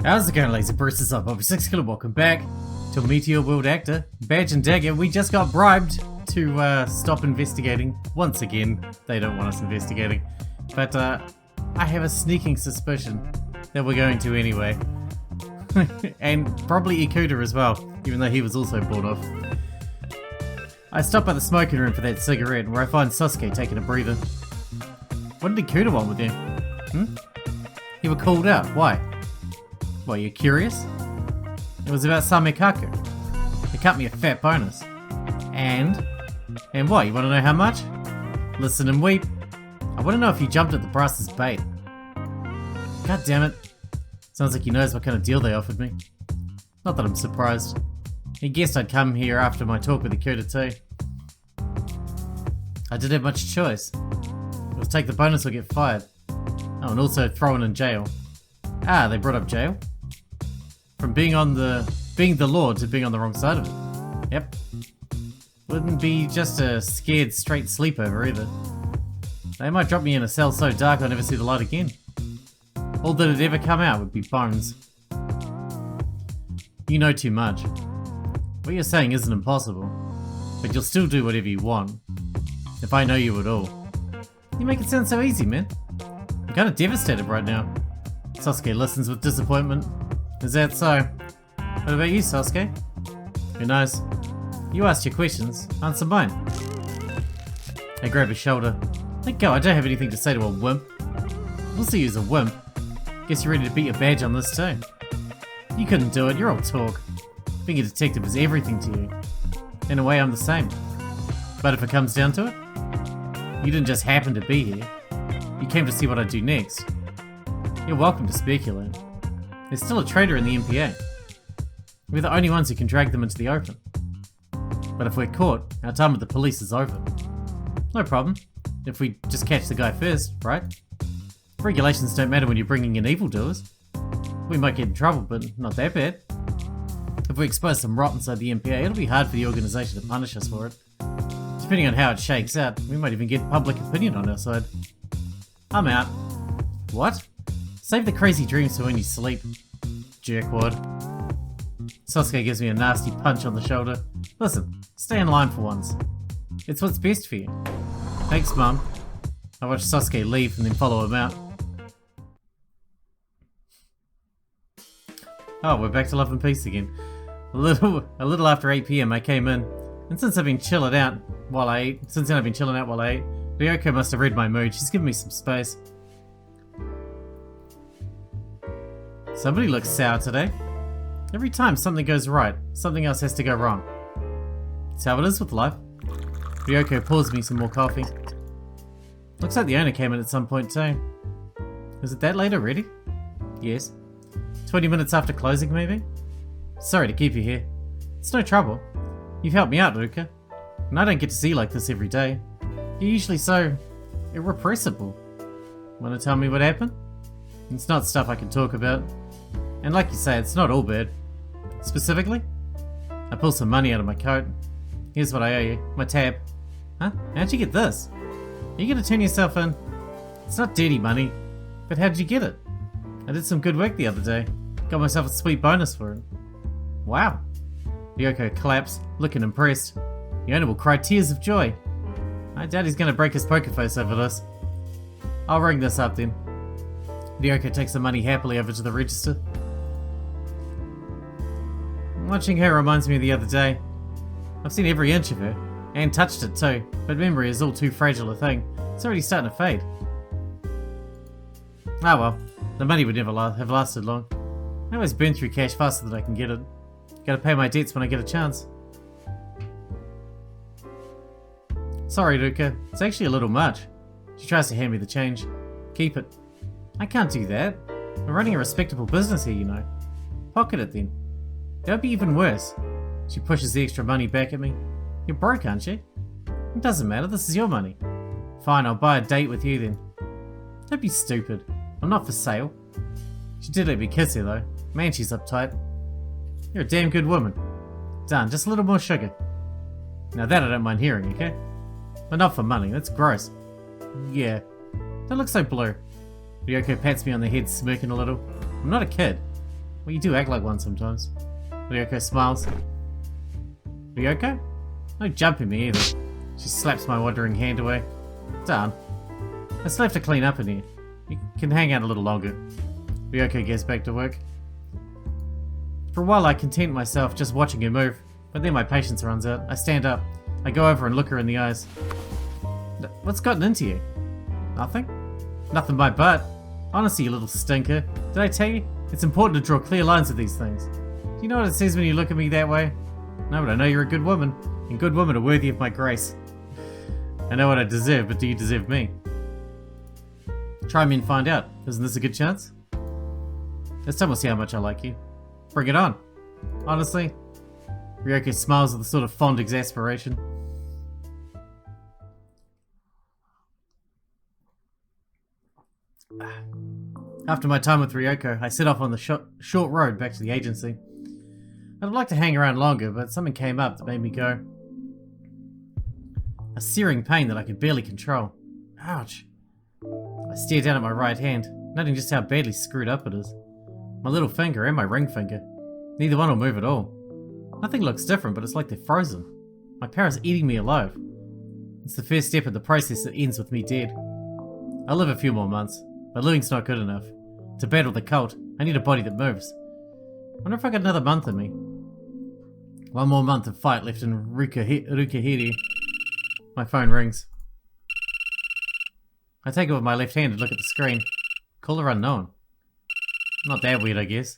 How's it going, laser bruises up? Over Sixkilla, welcome back to Meteor World Actor. Badge and Dagger, we just got bribed to stop investigating. Once again, they don't want us investigating. But I have a sneaking suspicion that we're going to anyway. And probably Ikuta as well, even though he was also bought off. I stopped by the smoking room for that cigarette, where I find Sasuke taking a breather. What did Ikuta want with him? You were called out, why? Well, you curious? It was about semi-mythical. They cut me a fat bonus. And what, you want to know how much? Listen and weep. I want to know if you jumped at the price as bait. God damn it. Sounds like he knows what kind of deal they offered me. Not that I'm surprised. He guessed I'd come here after my talk with the Curator too. I didn't have much choice. It was take the bonus or get fired. Oh, and also thrown in jail. Ah, they brought up jail? From being the Lord to being on the wrong side of it. Yep. Wouldn't be just a scared straight sleepover either. They might drop me in a cell so dark I'll never see the light again. All that'd ever come out would be bones. You know too much. What you're saying isn't impossible, but you'll still do whatever you want. If I know you at all. You make it sound so easy, man. I'm kinda devastated right now. Sasuke listens with disappointment. Is that so? What about you, Sasuke? Who knows? You asked your questions, answer mine. I grab his shoulder. Let go, I don't have anything to say to a wimp. We'll see who's a wimp. Guess you're ready to beat your badge on this too. You couldn't do it, you're all talk. Being a detective is everything to you. In a way, I'm the same. But if it comes down to it, you didn't just happen to be here. You came to see what I do next. You're welcome to speculate. There's still a traitor in the MPA. We're the only ones who can drag them into the open. But if we're caught, our time with the police is over. No problem. If we just catch the guy first, right? Regulations don't matter when you're bringing in evildoers. We might get in trouble, but not that bad. If we expose some rot inside the MPA, it'll be hard for the organisation to punish us for it. Depending on how it shakes out, we might even get public opinion on our side. I'm out. What? Save the crazy dreams for when you sleep. Jerkwad. Sasuke gives me a nasty punch on the shoulder. Listen, stay in line for once. It's what's best for you. Thanks, Mum. I watch Sasuke leave and then follow him out. Oh, we're back to love and peace again. A little after 8 PM I came in, and since I've been chilling out while I ate, Ryoko must have read my mood. She's given me some space. Somebody looks sour today. Every time something goes right, something else has to go wrong. It's how it is with life. Ryoko pours me some more coffee. Looks like the owner came in at some point too. Is it that late already? Yes. 20 minutes after closing maybe? Sorry to keep you here. It's no trouble. You've helped me out, Ruka. And I don't get to see you like this every day. You're usually so irrepressible. Wanna tell me what happened? It's not stuff I can talk about. And like you say, it's not all bad. Specifically, I pull some money out of my coat. Here's what I owe you. My tab. Huh? How'd you get this? Are you gonna turn yourself in? It's not dirty money. But how'd you get it? I did some good work the other day. Got myself a sweet bonus for it. Wow. Ryoko claps, looking impressed. The owner will cry tears of joy. I doubt he's gonna break his poker face over this. I'll ring this up then. Ryoko takes the money happily over to the register. Watching her reminds me of the other day. I've seen every inch of her, and touched it too, but memory is all too fragile a thing. It's already starting to fade. Ah well, the money would never have lasted long. I always burn through cash faster than I can get it. Gotta pay my debts when I get a chance. Sorry, Ruka, it's actually a little much. She tries to hand me the change. Keep it. I can't do that. I'm running a respectable business here, you know. Pocket it then. That would be even worse. She pushes the extra money back at me. You're broke, aren't you? It doesn't matter, this is your money. Fine, I'll buy a date with you then. Don't be stupid. I'm not for sale. She did let me kiss her though. Man, she's uptight. You're a damn good woman. Done, just a little more sugar. Now that I don't mind hearing, okay? But not for money, that's gross. Yeah. Don't look so blue. Ryoko pats me on the head, smirking a little. I'm not a kid. Well, you do act like one sometimes. Ryoko smiles. Ryoko? No jumping me either. She slaps my wandering hand away. Done. I still have to clean up in here. You can hang out a little longer. Ryoko gets back to work. For a while I content myself just watching her move, but then my patience runs out. I stand up. I go over and look her in the eyes. What's gotten into you? Nothing? Nothing by butt. Honestly, you little stinker. Did I tell you? It's important to draw clear lines with these things. Do you know what it says when you look at me that way? No, but I know you're a good woman, and good women are worthy of my grace. I know what I deserve, but do you deserve me? Try me and find out. Isn't this a good chance? This time we'll see how much I like you. Bring it on. Honestly, Ryoko smiles with a sort of fond exasperation. After my time with Ryoko, I set off on the short road back to the agency. I'd have liked to hang around longer, but something came up that made me go. A searing pain that I could barely control. Ouch. I stared down at my right hand, noting just how badly screwed up it is. My little finger and my ring finger. Neither one will move at all. Nothing looks different, but it's like they're frozen. My power is eating me alive. It's the first step in the process that ends with me dead. I'll live a few more months, but living's not good enough. To battle the cult, I need a body that moves. I wonder if I got another month in me. One more month of fight left in Ruka Hiryu. My phone rings. I take it with my left hand and look at the screen. Caller unknown. Not that weird, I guess.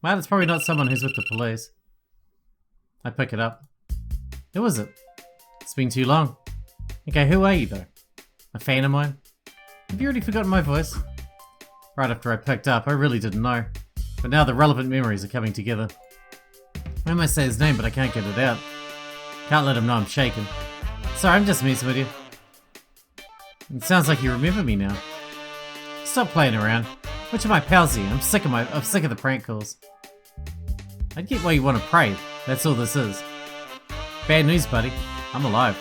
Well, it's probably not someone who's with the police. I pick it up. Who is it? It's been too long. Okay, who are you though? A fan of mine? Have you already forgotten my voice? Right after I picked up, I really didn't know. But now the relevant memories are coming together. I almost say his name, but I can't get it out. Can't let him know I'm shaken. Sorry, I'm just messing with you. It sounds like you remember me now. Stop playing around. Which of my pals are you? I'm sick of the prank calls. I get why you want to pray. That's all this is. Bad news, buddy. I'm alive.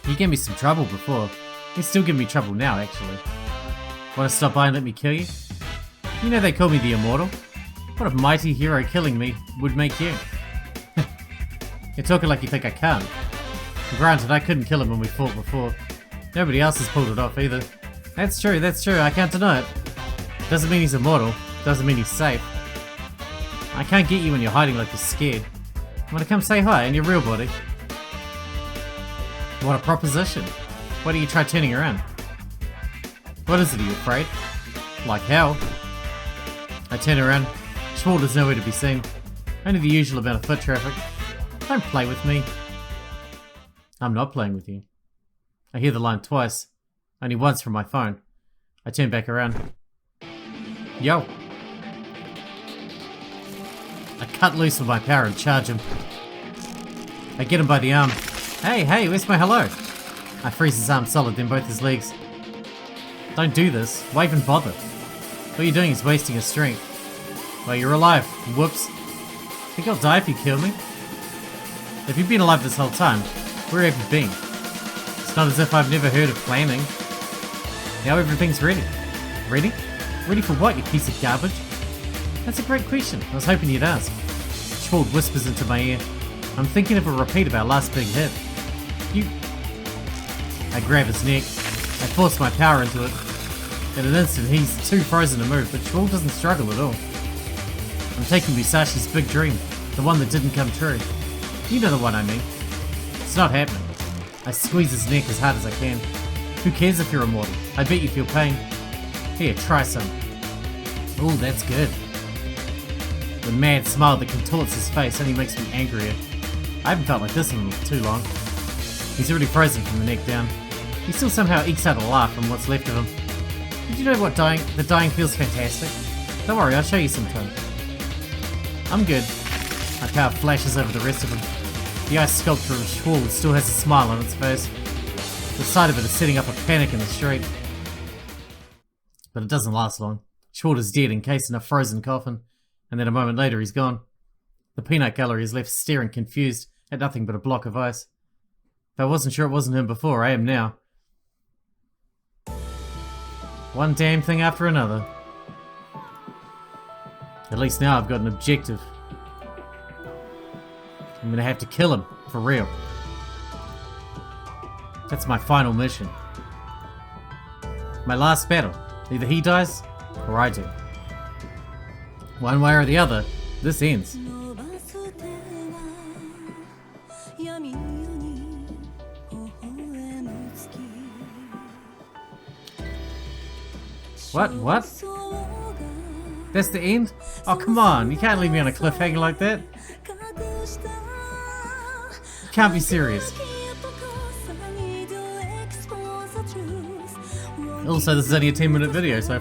You gave me some trouble before. You still give me trouble now, actually. Want to stop by and let me kill you? You know they call me the Immortal. What a mighty hero killing me would make you. You're talking like you think I can't. Granted, I couldn't kill him when we fought before. Nobody else has pulled it off either. That's true, I can't deny it. Doesn't mean he's immortal, doesn't mean he's safe. I can't get you when you're hiding like you're scared. I want to come say hi in your real body. What a proposition. Why don't you try turning around? What is it, are you afraid? Like hell. I turn around. Schwalder's nowhere to be seen. Only the usual amount of foot traffic. Don't play with me. I'm not playing with you. I hear the line twice. Only once from my phone. I turn back around. Yo. I cut loose with my power and charge him. I get him by the arm. Hey, where's my hello? I freeze his arm solid, then both his legs. Don't do this. Why even bother? All you're doing is wasting your strength. Well, you're alive. Whoops. Think I'll die if you kill me? If you've been alive this whole time, where have you been? It's not as if I've never heard of planning. Now everything's ready. Ready? Ready for what, you piece of garbage? That's a great question. I was hoping you'd ask. Schwald whispers into my ear. I'm thinking of a repeat of our last big hit. You... I grab his neck. I force my power into it. In an instant, he's too frozen to move, but Schwald doesn't struggle at all. I'm taking Musashi's big dream, the one that didn't come true. You know the one I mean. It's not happening. I squeeze his neck as hard as I can. Who cares if you're immortal? I bet you feel pain. Here, try some. Ooh, that's good. The mad smile that contorts his face only makes me angrier. I haven't felt like this in too long. He's already frozen from the neck down. He still somehow ekes out a laugh from what's left of him. Did you know what the dying feels fantastic? Don't worry, I'll show you sometime. I'm good. My power flashes over the rest of him. The ice sculpture of Schwald still has a smile on its face. The sight of it is setting up a panic in the street. But it doesn't last long. Schwald is dead, encased in a frozen coffin, and then a moment later he's gone. The peanut gallery is left staring confused at nothing but a block of ice. If I wasn't sure it wasn't him before, I am now. One damn thing after another. At least now I've got an objective. I'm gonna have to kill him, for real. That's my final mission. My last battle. Either he dies, or I do. One way or the other, this ends. What? That's the end? Oh, come on. You can't leave me on a cliffhanger like that. You can't be serious. Also, this is only a 10-minute video, so...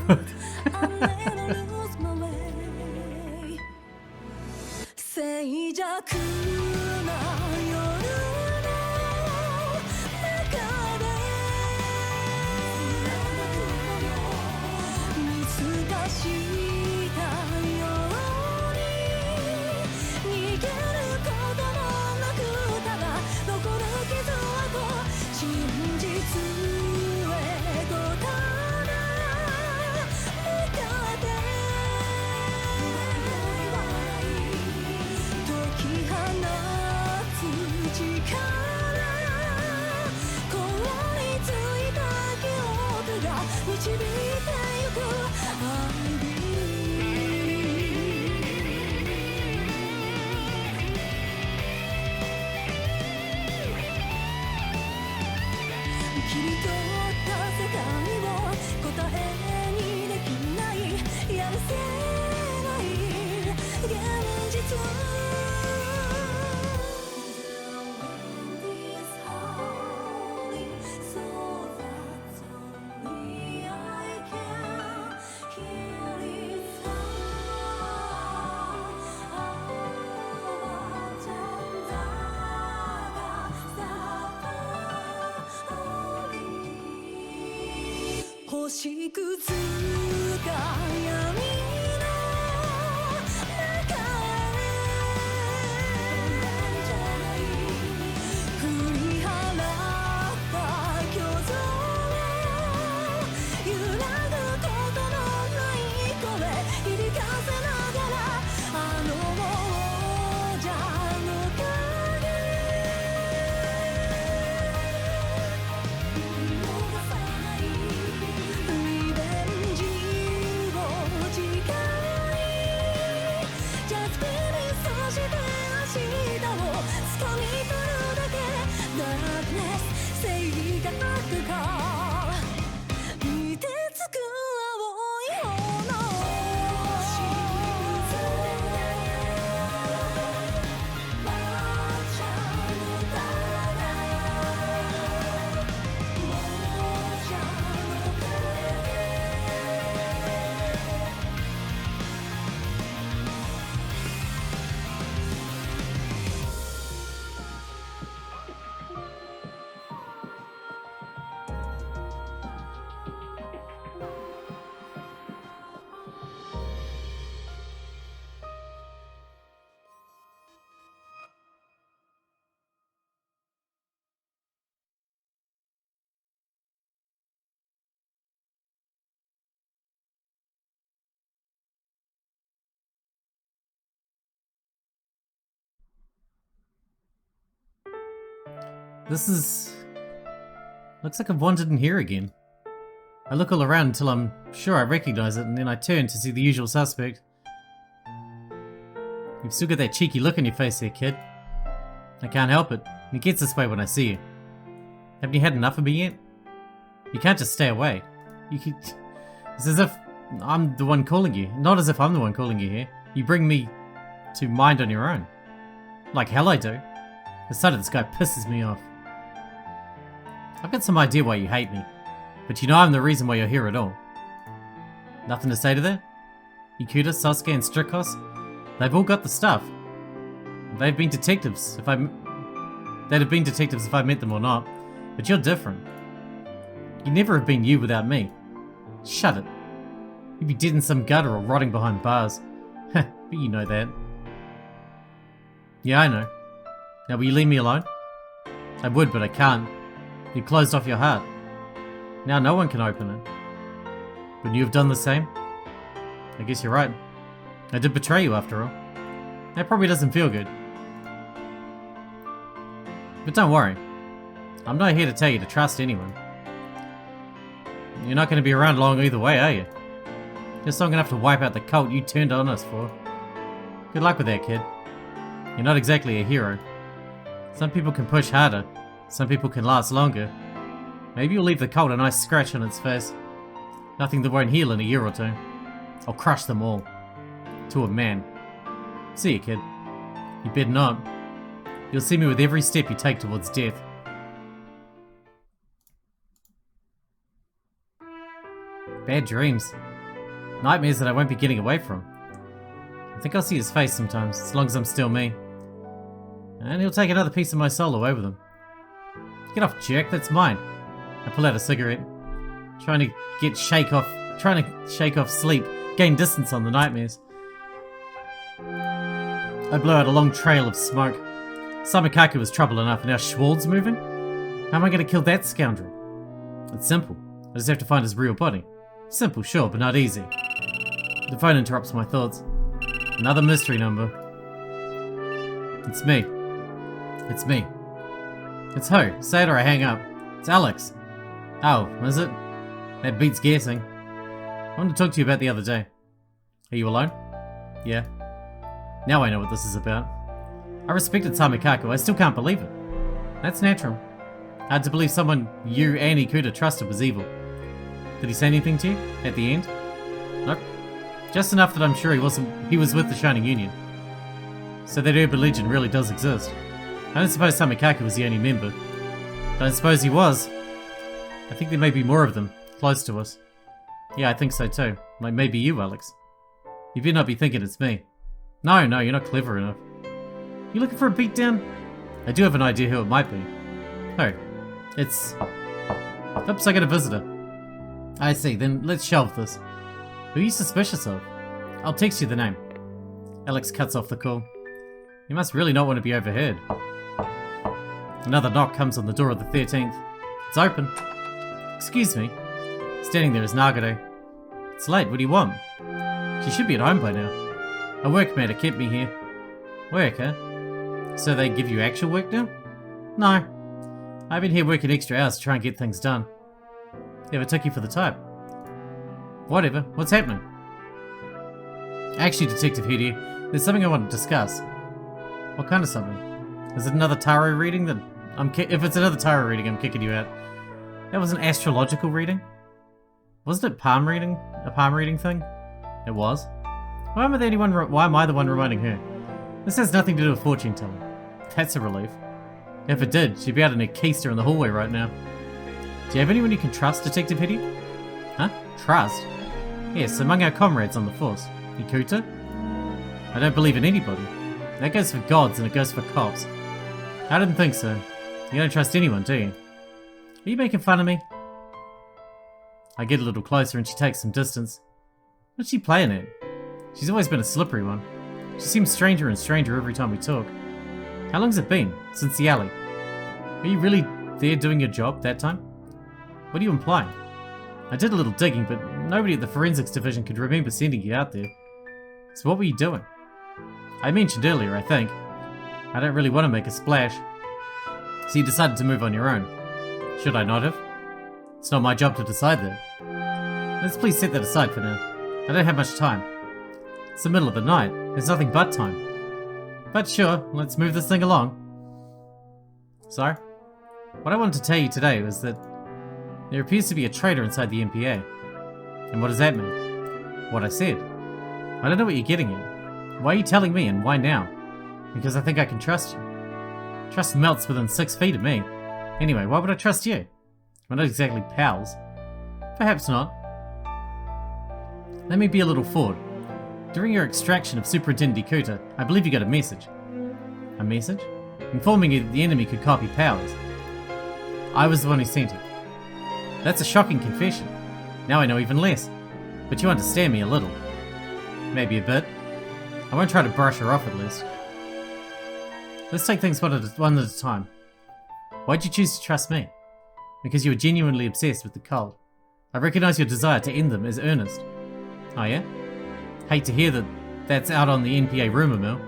This is... looks like I've wandered in here again. I look all around until I'm sure I recognize it, and then I turn to see the usual suspect. You've still got that cheeky look on your face there, kid. I can't help it. It gets this way when I see you. Haven't you had enough of me yet? You can't just stay away. You could... It's as if I'm the one calling you. Not as if I'm the one calling you here. You bring me to mind on your own. Like hell I do. The sight of this guy pisses me off. I've got some idea why you hate me, but you know I'm the reason why you're here at all. Nothing to say to that? Ikuta, Sasuke, and Strikos, they've all got the stuff. They've been detectives, they'd have been detectives if I met them or not, but you're different. You'd never have been you without me. Shut it. You'd be dead in some gutter or rotting behind bars. But you know that. Yeah, I know. Now will you leave me alone? I would, but I can't. You closed off your heart. Now no one can open it. Wouldn't you have done the same? I guess you're right. I did betray you after all. That probably doesn't feel good. But don't worry. I'm not here to tell you to trust anyone. You're not going to be around long either way, are you? Just long enough to wipe out the cult you turned on us for. Good luck with that, kid. You're not exactly a hero. Some people can push harder. Some people can last longer. Maybe you'll leave the cult a nice scratch on its face. Nothing that won't heal in a year or two. I'll crush them all. To a man. See you, kid. You better not. You'll see me with every step you take towards death. Bad dreams. Nightmares that I won't be getting away from. I think I'll see his face sometimes, as long as I'm still me. And he'll take another piece of my soul away with him. Get off, jerk, that's mine. I pull out a cigarette. Trying to shake off sleep, gain distance on the nightmares. I blow out a long trail of smoke. Samikaku was trouble enough, and now Schwald's moving? How am I going to kill that scoundrel? It's simple. I just have to find his real body. Simple, sure, but not easy. The phone interrupts my thoughts. Another mystery number. It's me. It's me. It's who? Say it or I hang up. It's Alex. Oh, is it? That beats guessing. I wanted to talk to you about the other day. Are you alone? Yeah. Now I know what this is about. I respected Samikaku, I still can't believe it. That's natural. Hard to believe someone you and Ikuta trusted was evil. Did he say anything to you at the end? Nope. Just enough that I'm sure he was with the Shining Union. So that urban legend really does exist. I don't suppose Samikaku was the only member. But I suppose he was. I think there may be more of them, close to us. Yeah, I think so too. Like maybe you, Alex. You better not be thinking it's me. No, you're not clever enough. You looking for a beatdown? I do have an idea who it might be. Oh, it's... Oops, I got a visitor. I see, then let's shelve this. Who are you suspicious of? I'll text you the name. Alex cuts off the call. You must really not want to be overheard. Another knock comes on the door of the 13th. It's open. Excuse me. Standing there is Nagaday. It's late, what do you want? She should be at home by now. A work matter kept me here. Work, huh? So they give you actual work now? No. I've been here working extra hours to try and get things done. Ever took you for the type? Whatever, what's happening? Actually, Detective Hiryu, there's something I want to discuss. What kind of something? Is it another tarot reading that if it's another tarot reading, I'm kicking you out. That was an astrological reading? Wasn't it palm reading? A palm reading thing? It was. Why am I the one reminding her? This has nothing to do with fortune telling. That's a relief. If it did, she'd be out in a keister in the hallway right now. Do you have anyone you can trust, Detective Hiryu? Huh? Trust? Yes, among our comrades on the force. Ikuta? I don't believe in anybody. That goes for gods and it goes for cops. I didn't think so. You don't trust anyone, do you? Are you making fun of me? I get a little closer and she takes some distance. What's she playing at? She's always been a slippery one. She seems stranger and stranger every time we talk. How long's it been? Since the alley? Were you really there doing your job that time? What are you implying? I did a little digging, but nobody at the forensics division could remember sending you out there. So what were you doing? I mentioned earlier, I think. I don't really want to make a splash. So you decided to move on your own. Should I not have? It's not my job to decide that. Let's please set that aside for now. I don't have much time. It's the middle of the night. There's nothing but time. But sure, let's move this thing along. So, what I wanted to tell you today was that there appears to be a traitor inside the MPA. And what does that mean? What I said. I don't know what you're getting at. Why are you telling me and why now? Because I think I can trust you. Trust melts within 6 feet of me. Anyway, why would I trust you? We're not exactly pals. Perhaps not. Let me be a little forward. During your extraction of Superintendent Ikuta, I believe you got a message. A message? Informing you that the enemy could copy powers. I was the one who sent it. That's a shocking confession. Now I know even less. But you understand me a little. Maybe a bit. I won't try to brush her off at least. Let's take things one at a time. Why'd you choose to trust me? Because you were genuinely obsessed with the cult. I recognize your desire to end them as earnest. Oh yeah? Hate to hear that that's out on the NPA rumor mill.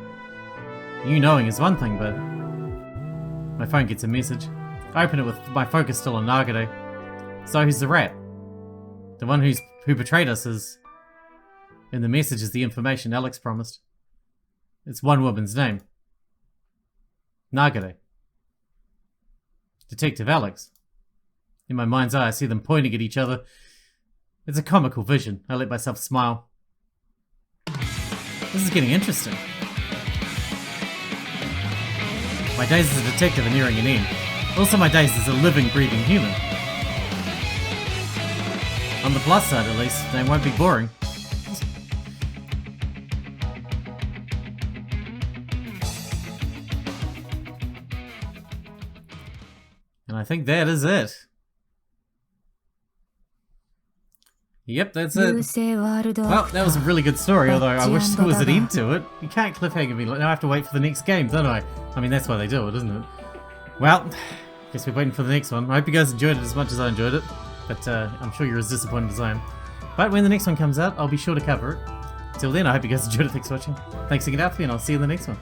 You knowing is one thing, but my phone gets a message. I open it with my focus still on Nagaday. So who's the rat? The one who betrayed us is... In the message is the information Alex promised. It's one woman's name. Nagaday. Detective Alex. In my mind's eye, I see them pointing at each other. It's a comical vision. I let myself smile. This is getting interesting. My days as a detective are nearing an end. Also my days as a living, breathing human. On the plus side, at least, they won't be boring. And I think that is it. Yep, that's it. Well, that was a really good story, although I wish there was an end to it. You can't cliffhanger me. Now I have to wait for the next game, don't I? I mean, that's why they do it, isn't it? Well, guess we're waiting for the next one. I hope you guys enjoyed it as much as I enjoyed it, but I'm sure you're as disappointed as I am. But when the next one comes out, I'll be sure to cover it. Till then, I hope you guys enjoyed it. Thanks for watching. Thanks for getting out for me, and I'll see you in the next one.